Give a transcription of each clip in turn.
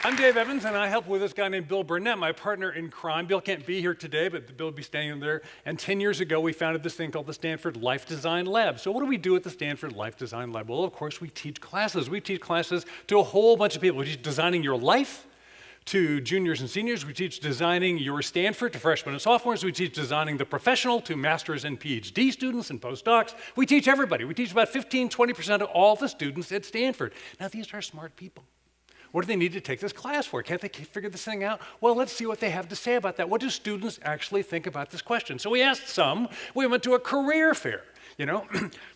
I'm Dave Evans, and I help with this guy named Bill Burnett, my partner in crime. Bill can't be here today, but Bill will be standing there. And 10 years ago, we founded this thing called the Stanford Life Design Lab. So what do we do at the Stanford Life Design Lab? Well, of course, we teach classes. We teach classes to a whole bunch of people. We teach designing your life to juniors and seniors. We teach designing your Stanford to freshmen and sophomores. We teach designing the professional to masters and PhD students and postdocs. We teach everybody. We teach about 15, 20% of all the students at Stanford. Now, these are smart people. What do they need to take this class for? Can't they figure this thing out? Well, let's see what they have to say about that. What do students actually think about this question? So we asked some. We went to a career fair,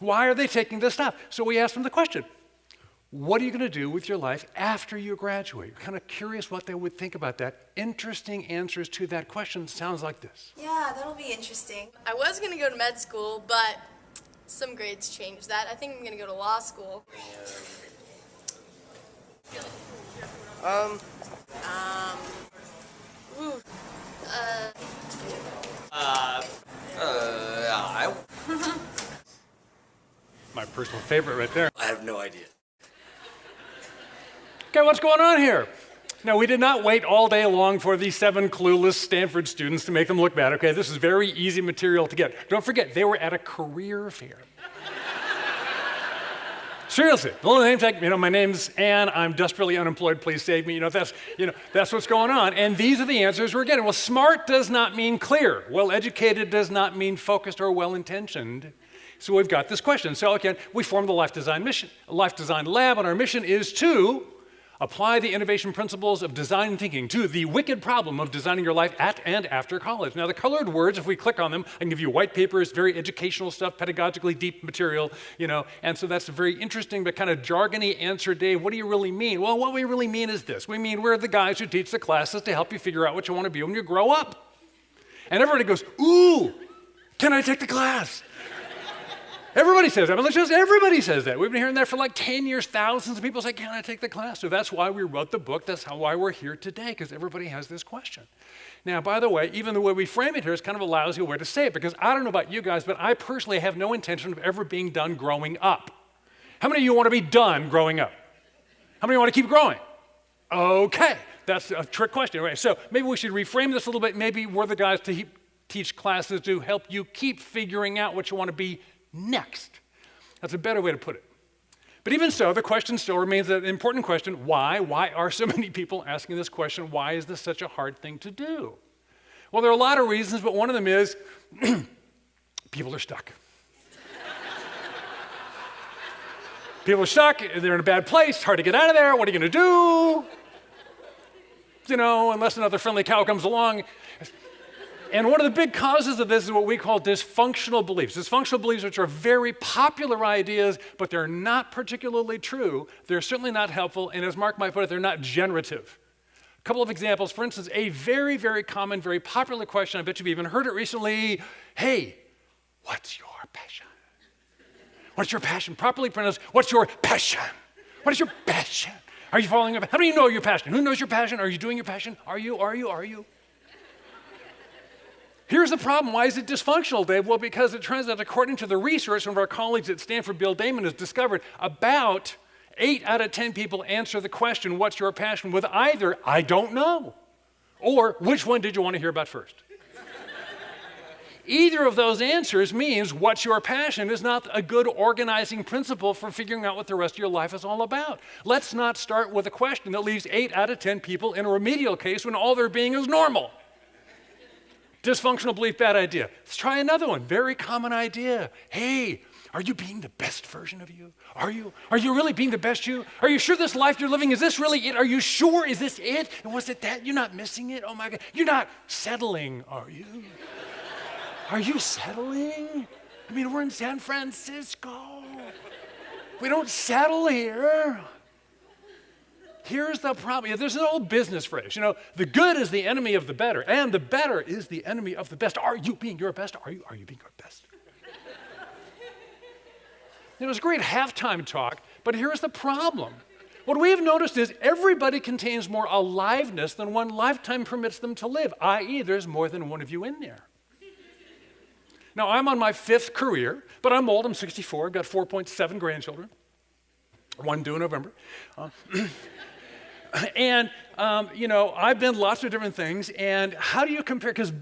Why are they taking this stuff? So we asked them the question, what are you going to do with your life after you graduate? We're kind of curious what they would think about that. Interesting answers to that question sounds like this. Yeah, that'll be interesting. I was going to go to med school, but some grades changed that. I think I'm going to go to law school. My personal favorite right there. I have no idea. Okay, what's going on here? Now, we did not wait all day long for these 7 clueless Stanford students to make them look bad. Okay, this is very easy material to get. Don't forget, they were at a career fair. Seriously, the little name tag, my name's Ann, I'm desperately unemployed, please save me. That's what's going on. And these are the answers we're getting. Well, smart does not mean clear. Well-educated does not mean focused or well-intentioned. So we've got this question. So again, we formed the Life Design Lab, and our mission is to apply the innovation principles of design thinking to the wicked problem of designing your life at and after college. Now, the colored words, if we click on them, I can give you white papers, very educational stuff, pedagogically deep material, and so that's a very interesting but kind of jargony answer, Dave. What do you really mean? Well, what we really mean is this. We mean we're the guys who teach the classes to help you figure out what you want to be when you grow up. And everybody goes, ooh, can I take the class? Everybody says that. Everybody says that. We've been hearing that for like 10 years. Thousands of people say, can I take the class? So that's why we wrote the book. That's why we're here today, because everybody has this question. Now, by the way, even the way we frame it here is kind of a lousy way to say it, because I don't know about you guys, but I personally have no intention of ever being done growing up. How many of you want to be done growing up? How many want to keep growing? Okay, that's a trick question. Right? So maybe we should reframe this a little bit. Maybe we're the guys to teach classes to help you keep figuring out what you want to be next. That's a better way to put it. But even so, the question still remains an important question. Why? Why are so many people asking this question? Why is this such a hard thing to do? Well, there are a lot of reasons, but one of them is people are stuck. People are stuck. They're in a bad place. Hard to get out of there. What are you going to do? Unless another friendly cow comes along. And one of the big causes of this is what we call dysfunctional beliefs. Dysfunctional beliefs, which are very popular ideas, but they're not particularly true. They're certainly not helpful, and as Mark might put it, they're not generative. A couple of examples. For instance, a very, very common, very popular question, I bet you've even heard it recently. Hey, what's your passion? What's your passion? Properly pronounced, what's your passion? What is your passion? Are you following up? How do you know your passion? Who knows your passion? Are you doing your passion? Are you? Here's the problem. Why is it dysfunctional, Dave? Well, because it turns out, according to the research one of our colleagues at Stanford, Bill Damon, has discovered about 8 out of 10 people answer the question, what's your passion, with either, I don't know, or which one did you want to hear about first? Either of those answers means what's your passion is not a good organizing principle for figuring out what the rest of your life is all about. Let's not start with a question that leaves 8 out of 10 people in a remedial case when all they're being is normal. Dysfunctional belief, bad idea. Let's try another one. Very common idea. Hey, are you being the best version of you? Are you really being the best you? Are you sure this life you're living, is this really it? Are you sure? Is this it? And was it that? You're not missing it? Oh my God. You're not settling, are you? Are you settling? We're in San Francisco. We don't settle here. Here's the problem. There's an old business phrase, the good is the enemy of the better, and the better is the enemy of the best. Are you being your best? Are you being your best? It was a great halftime talk, but here's the problem. What we have noticed is everybody contains more aliveness than one lifetime permits them to live, i.e., there's more than one of you in there. Now, I'm on my 5th career, but I'm old. I'm 64. I've got 4.7 grandchildren. One due in November. And, I've been lots of different things, and how do you compare? Because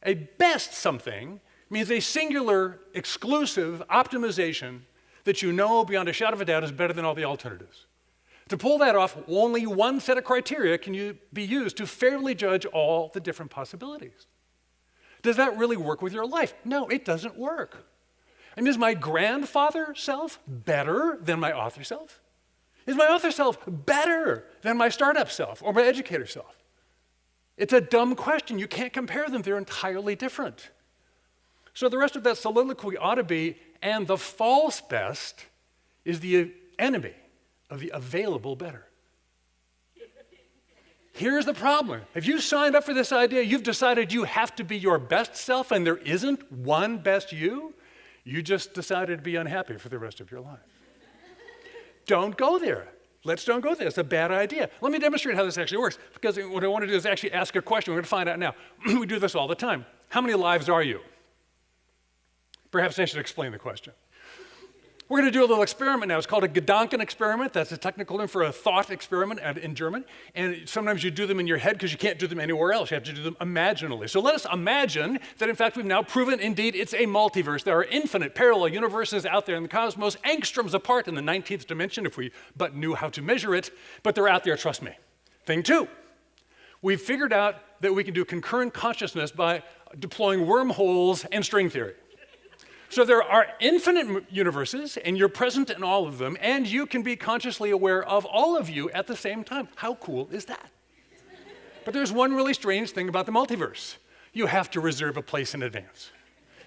a best something means a singular, exclusive optimization that you know beyond a shadow of a doubt is better than all the alternatives. To pull that off, only one set of criteria can be used to fairly judge all the different possibilities. Does that really work with your life? No, it doesn't work. I mean, is my grandfather self better than my author self? Is my author self better than my startup self or my educator self? It's a dumb question. You can't compare them. They're entirely different. So the rest of that soliloquy ought to be, and the false best is the enemy of the available better. Here's the problem. If you signed up for this idea, you've decided you have to be your best self and there isn't one best you just decided to be unhappy for the rest of your life. Don't go there. Let's don't go there. It's a bad idea. Let me demonstrate how this actually works, because what I want to do is actually ask a question. We're going to find out now. We do this all the time. How many lives are you? Perhaps I should explain the question. We're going to do a little experiment now. It's called a Gedanken experiment. That's a technical term for a thought experiment in German. And sometimes you do them in your head because you can't do them anywhere else. You have to do them imaginally. So let us imagine that, in fact, we've now proven, indeed, it's a multiverse. There are infinite parallel universes out there in the cosmos, angstroms apart in the 19th dimension, if we but knew how to measure it. But they're out there, trust me. Thing two, we've figured out that we can do concurrent consciousness by deploying wormholes and string theory. So there are infinite universes, and you're present in all of them, and you can be consciously aware of all of you at the same time. How cool is that? But there's one really strange thing about the multiverse. You have to reserve a place in advance.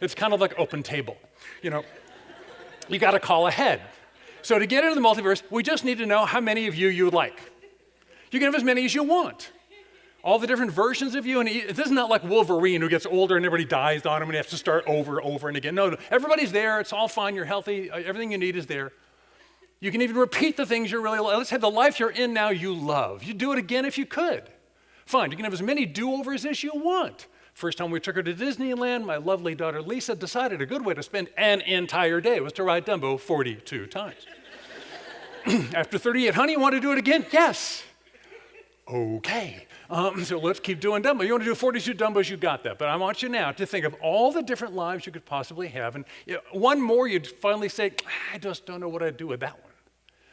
It's kind of like open table. You got to call ahead. So to get into the multiverse, we just need to know how many of you would like. You can have as many as you want. All the different versions of you, and this is not like Wolverine who gets older and everybody dies on him and he has to start over and again. No, everybody's there, it's all fine, you're healthy, everything you need is there. You can even repeat the things you really love. Let's have the life you're in now you love. You'd do it again if you could. Fine, you can have as many do-overs as you want. First time we took her to Disneyland, my lovely daughter Lisa decided a good way to spend an entire day was to ride Dumbo 42 times. After 38, honey, you want to do it again? Yes. Okay. So let's keep doing Dumbo. You want to do 42 Dumbos, you got that. But I want you now to think of all the different lives you could possibly have. And one more, you'd finally say, I just don't know what I'd do with that one.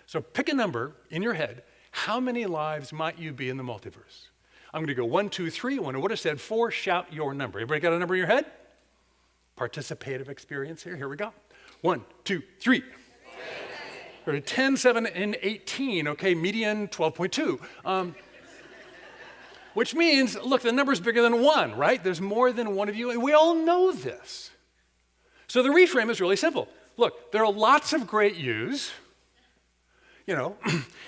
So pick a number in your head. How many lives might you be in the multiverse? I'm going to go 1, 2, 3. When I would have said 4, shout your number. Everybody got a number in your head? Participative experience here. Here we go. 1, 2, 3. 10, 7, and 18. Okay, median 12.2. Which means, look, the number's bigger than 1, right? There's more than one of you, and we all know this. So the reframe is really simple. Look, there are lots of great yous,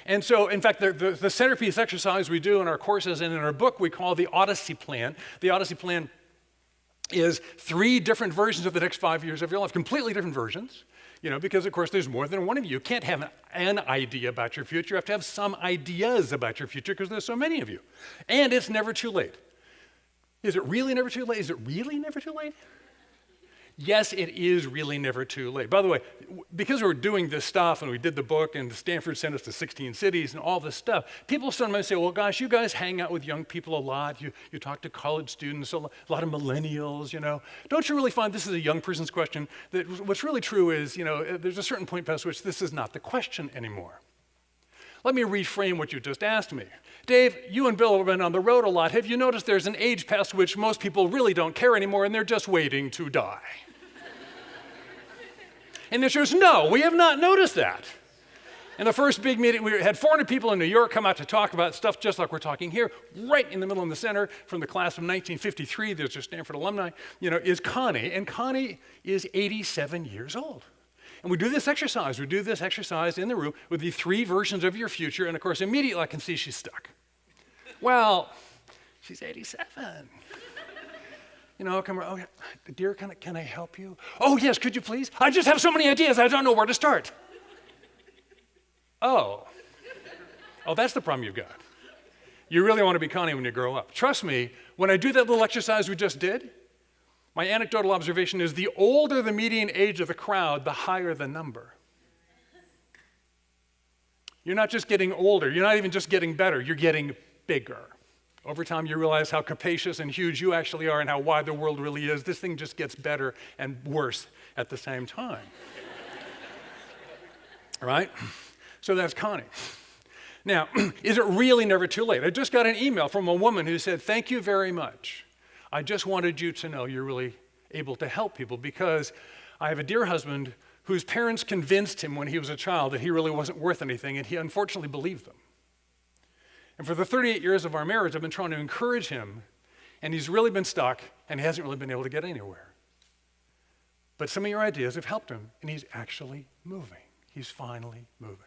and so, in fact, the centerpiece exercise we do in our courses and in our book we call the Odyssey Plan. The Odyssey Plan is 3 different versions of the next 5 years of your life, completely different versions. Because, of course, there's more than one of you. You can't have an idea about your future. You have to have some ideas about your future because there's so many of you. And it's never too late. Is it really never too late? Is it really never too late? Yes, it is really never too late. By the way, because we're doing this stuff and we did the book and Stanford sent us to 16 cities and all this stuff, people sometimes say, well, gosh, you guys hang out with young people a lot. You talk to college students, a lot of millennials, Don't you really find this is a young person's question? That what's really true is, there's a certain point past which this is not the question anymore. Let me reframe what you just asked me. Dave, you and Bill have been on the road a lot. Have you noticed there's an age past which most people really don't care anymore and they're just waiting to die? And the answer is no, we have not noticed that. In the first big meeting, we had 400 people in New York come out to talk about stuff just like we're talking here. Right in the middle in the center, from the class of 1953, there's a Stanford alumni, is Connie. And Connie is 87 years old. And we do this exercise. We do this exercise in the room with the 3 versions of your future. And of course, immediately I can see she's stuck. Well, she's 87. Come around, oh, dear, can I help you? Oh, yes, could you please? I just have so many ideas, I don't know where to start. Oh, that's the problem you've got. You really want to be Connie when you grow up. Trust me, when I do that little exercise we just did, my anecdotal observation is the older the median age of the crowd, the higher the number. You're not just getting older. You're not even just getting better. You're getting bigger. Over time, you realize how capacious and huge you actually are and how wide the world really is. This thing just gets better and worse at the same time. Right? So that's Connie. Now, is it really never too late? I just got an email from a woman who said, thank you very much. I just wanted you to know you're really able to help people because I have a dear husband whose parents convinced him when he was a child that he really wasn't worth anything, and he unfortunately believed them. And for the 38 years of our marriage, I've been trying to encourage him, and he's really been stuck, and he hasn't really been able to get anywhere. But some of your ideas have helped him, and he's actually moving. He's finally moving.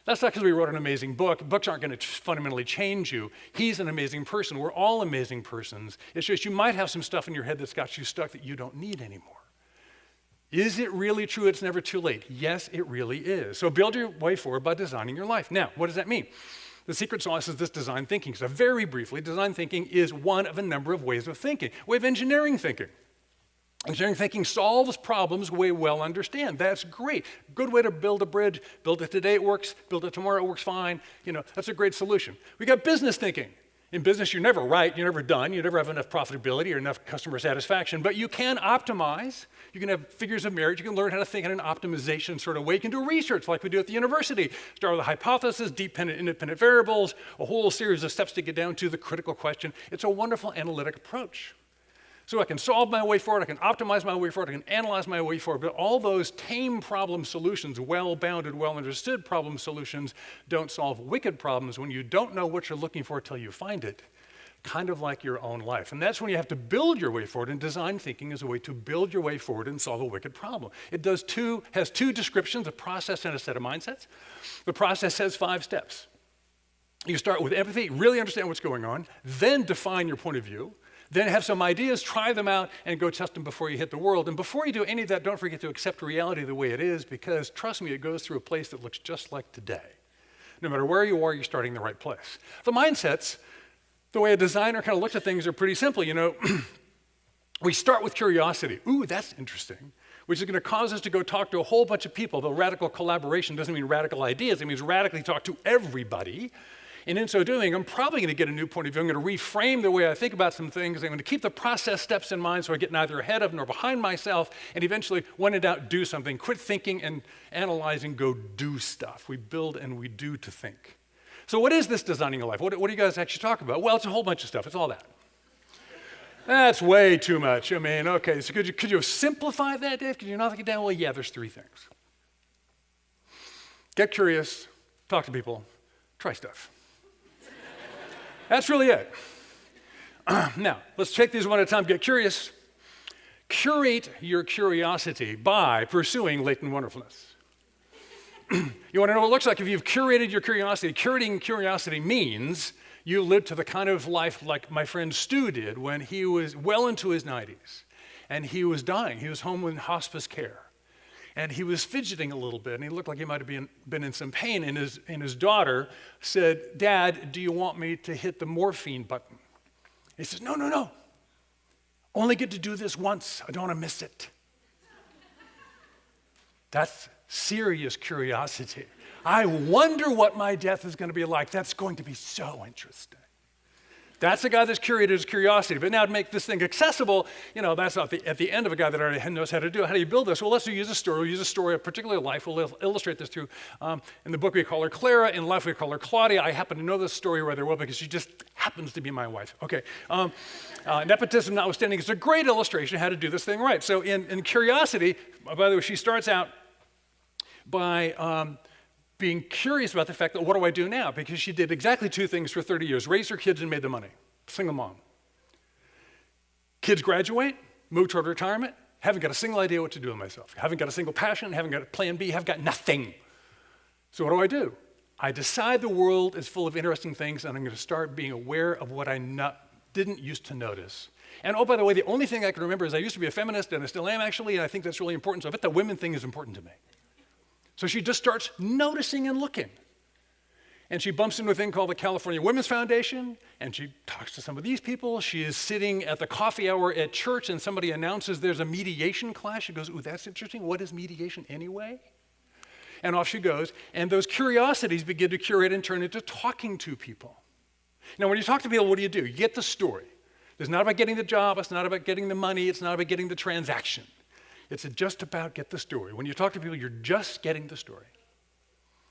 That's not because we wrote an amazing book. Books aren't going to fundamentally change you. He's an amazing person. We're all amazing persons. It's just you might have some stuff in your head that's got you stuck that you don't need anymore. Is it really true it's never too late? Yes, it really is. So build your way forward by designing your life. Now, what does that mean? The secret sauce is this design thinking. So very briefly, design thinking is one of a number of ways of thinking. We have engineering thinking. Engineering thinking solves problems we well understand. That's great. Good way to build a bridge. Build it today, it works. Build it tomorrow, it works fine. That's a great solution. We got business thinking. In business, you're never right, you're never done, you never have enough profitability or enough customer satisfaction, but you can optimize. You can have figures of merit. You can learn how to think in an optimization sort of way. You can do research like we do at the university. Start with a hypothesis, dependent, independent variables, a whole series of steps to get down to the critical question. It's a wonderful analytic approach. So I can solve my way forward, I can optimize my way forward, I can analyze my way forward, but all those tame problem solutions, well-bounded, well-understood problem solutions, don't solve wicked problems when you don't know what you're looking for till you find it, kind of like your own life. And that's when you have to build your way forward, and design thinking is a way to build your way forward and solve a wicked problem. It has two descriptions, a process and a set of mindsets. The process has 5 steps. You start with empathy, really understand what's going on, then define your point of view, then have some ideas, try them out, and go test them before you hit the world. And before you do any of that, don't forget to accept reality the way it is, because trust me, it goes through a place that looks just like today. No matter where you are, you're starting in the right place. The mindsets, the way a designer kind of looks at things, are pretty simple. We start with curiosity. Ooh, that's interesting, which is going to cause us to go talk to a whole bunch of people. Though radical collaboration doesn't mean radical ideas. It means radically talk to everybody. And in so doing, I'm probably going to get a new point of view. I'm going to reframe the way I think about some things. I'm going to keep the process steps in mind so I get neither ahead of nor behind myself. And eventually, when in doubt, do something. Quit thinking and analyzing, go do stuff. We build and we do to think. So what is this designing a life? What do you guys actually talk about? Well, it's a whole bunch of stuff. It's all that. That's way too much. Okay, so could you have simplified that, Dave? Could you knock it down? Well, yeah, there's 3 things. Get curious, talk to people, try stuff. That's really it. Now, let's take these one at a time. Get curious. Curate your curiosity by pursuing latent wonderfulness. You want to know what it looks like if you've curated your curiosity? Curating curiosity means you live to the kind of life like my friend Stu did when he was well into his 90s. And he was dying. He was home in hospice care. And he was fidgeting a little bit, and he looked like he might have been in some pain. And his daughter said, "Dad, do you want me to hit the morphine button?" He says, No. Only get to do this once. I don't want to miss it. That's serious curiosity. I wonder what my death is going to be like. That's going to be so interesting. That's the guy that's curated his curiosity. But now to make this thing accessible, that's not at the end of a guy that already knows how to do it. How do you build this? Well, let's use a story. We'll use a story of particular life. We'll illustrate this through, in the book we call her Clara. In life we call her Claudia. I happen to know this story rather well because she just happens to be my wife. Okay. Nepotism notwithstanding, it's a great illustration of how to do this thing right. So in curiosity, by the way, she starts out by being curious about the fact that what do I do now? Because she did exactly 2 things for 30 years, raised her kids and made the money, single mom. Kids graduate, move toward retirement, haven't got a single idea what to do with myself, haven't got a single passion, haven't got a plan B, have got nothing. So what do? I decide the world is full of interesting things and I'm going to start being aware of what I didn't used to notice. And oh, by the way, the only thing I can remember is I used to be a feminist and I still am actually, and I think that's really important. So I bet the women thing is important to me. So she just starts noticing and looking. And she bumps into a thing called the California Women's Foundation, and she talks to some of these people. She is sitting at the coffee hour at church, and somebody announces there's a mediation class. She goes, ooh, that's interesting. What is mediation anyway? And off she goes. And those curiosities begin to curate and turn into talking to people. Now, when you talk to people, what do? You get the story. It's not about getting the job. It's not about getting the money. It's not about getting the transaction. It's just about get the story. When you talk to people, you're just getting the story.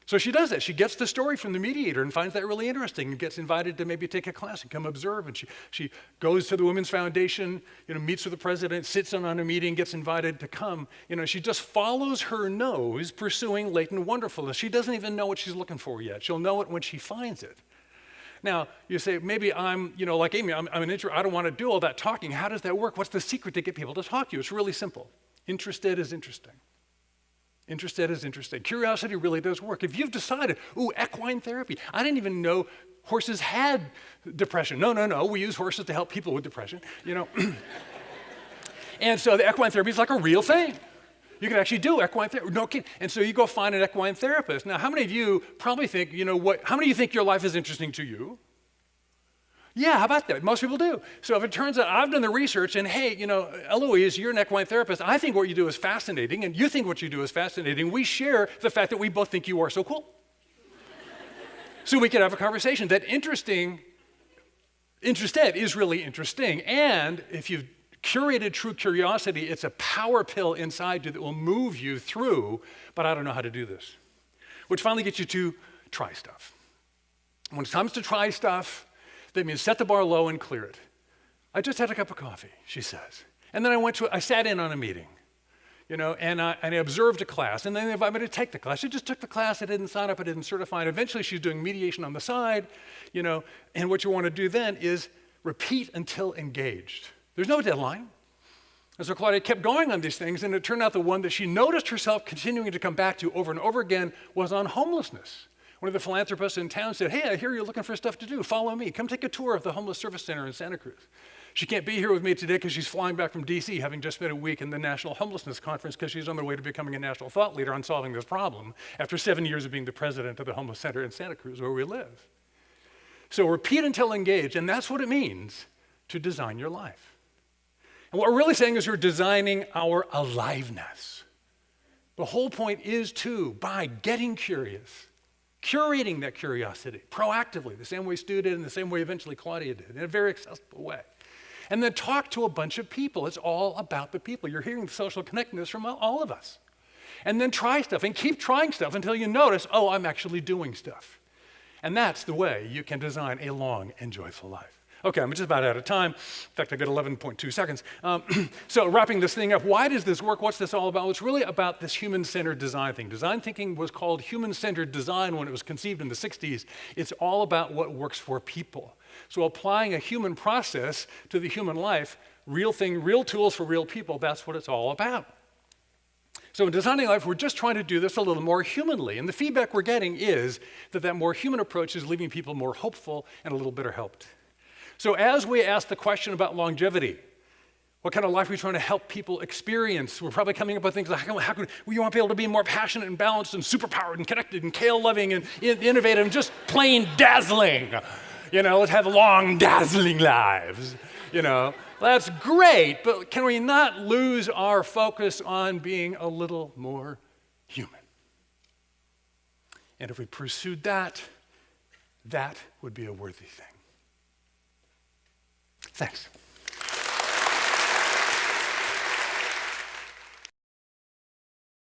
So she does that. She gets the story from the mediator and finds that really interesting and gets invited to maybe take a class and come observe. And she goes to the Women's Foundation, meets with the president, sits in on a meeting, gets invited to come. She just follows her nose pursuing latent wonderfulness. She doesn't even know what she's looking for yet. She'll know it when she finds it. Now, you say, maybe I'm, like Amy, I'm an introvert. I don't want to do all that talking. How does that work? What's the secret to get people to talk to you? It's really simple. Interested is interesting. Interested is interesting. Curiosity really does work. If you've decided, equine therapy, I didn't even know horses had depression. No, we use horses to help people with depression, And so the equine therapy is like a real thing. You can actually do equine therapy. No kidding. And so you go find an equine therapist. Now, how many of you probably think, how many of you think your life is interesting to you? Yeah, how about that? Most people do. So if it turns out I've done the research and hey, Eloise, you're an equine therapist. I think what you do is fascinating and you think what you do is fascinating. We share the fact that we both think you are so cool. So we can have a conversation. That interested is really interesting. And if you've curated true curiosity, it's a power pill inside you that will move you through, but I don't know how to do this. Which finally gets you to try stuff. When it comes to try stuff, that means set the bar low and clear it. I just had a cup of coffee, she says. And then I sat in on a meeting, and I observed a class, and then they invited me to take the class. She just took the class, I didn't sign up, I didn't certify, and eventually she's doing mediation on the side, and what you want to do then is repeat until engaged. There's no deadline. And so Claudia kept going on these things, and it turned out the one that she noticed herself continuing to come back to over and over again was on homelessness. One of the philanthropists in town said, hey, I hear you're looking for stuff to do. Follow me. Come take a tour of the Homeless Service Center in Santa Cruz. She can't be here with me today because she's flying back from D.C., having just spent a week in the National Homelessness Conference because she's on the way to becoming a national thought leader on solving this problem after 7 years of being the president of the Homeless Center in Santa Cruz, where we live. So repeat until engaged, and that's what it means to design your life. And what we're really saying is we're designing our aliveness. The whole point is by getting curious, curating that curiosity proactively, the same way Stu did and the same way eventually Claudia did, in a very accessible way. And then talk to a bunch of people. It's all about the people. You're hearing the social connectedness from all of us. And then try stuff and keep trying stuff until you notice, I'm actually doing stuff. And that's the way you can design a long and joyful life. Okay, I'm just about out of time. In fact, I got 11.2 seconds. So wrapping this thing up, why does this work? What's this all about? Well, it's really about this human-centered design thing. Design thinking was called human-centered design when it was conceived in the 60s. It's all about what works for people. So applying a human process to the human life, real thing, real tools for real people, that's what it's all about. So in designing life, we're just trying to do this a little more humanly. And the feedback we're getting is that more human approach is leaving people more hopeful and a little better helped. So as we ask the question about longevity, what kind of life are we trying to help people experience? We're probably coming up with things like, how can we want people to be more passionate and balanced and superpowered and connected and kale-loving and innovative and just plain dazzling. Let's have long, dazzling lives. That's great, but can we not lose our focus on being a little more human? And if we pursued that, that would be a worthy thing. Thanks.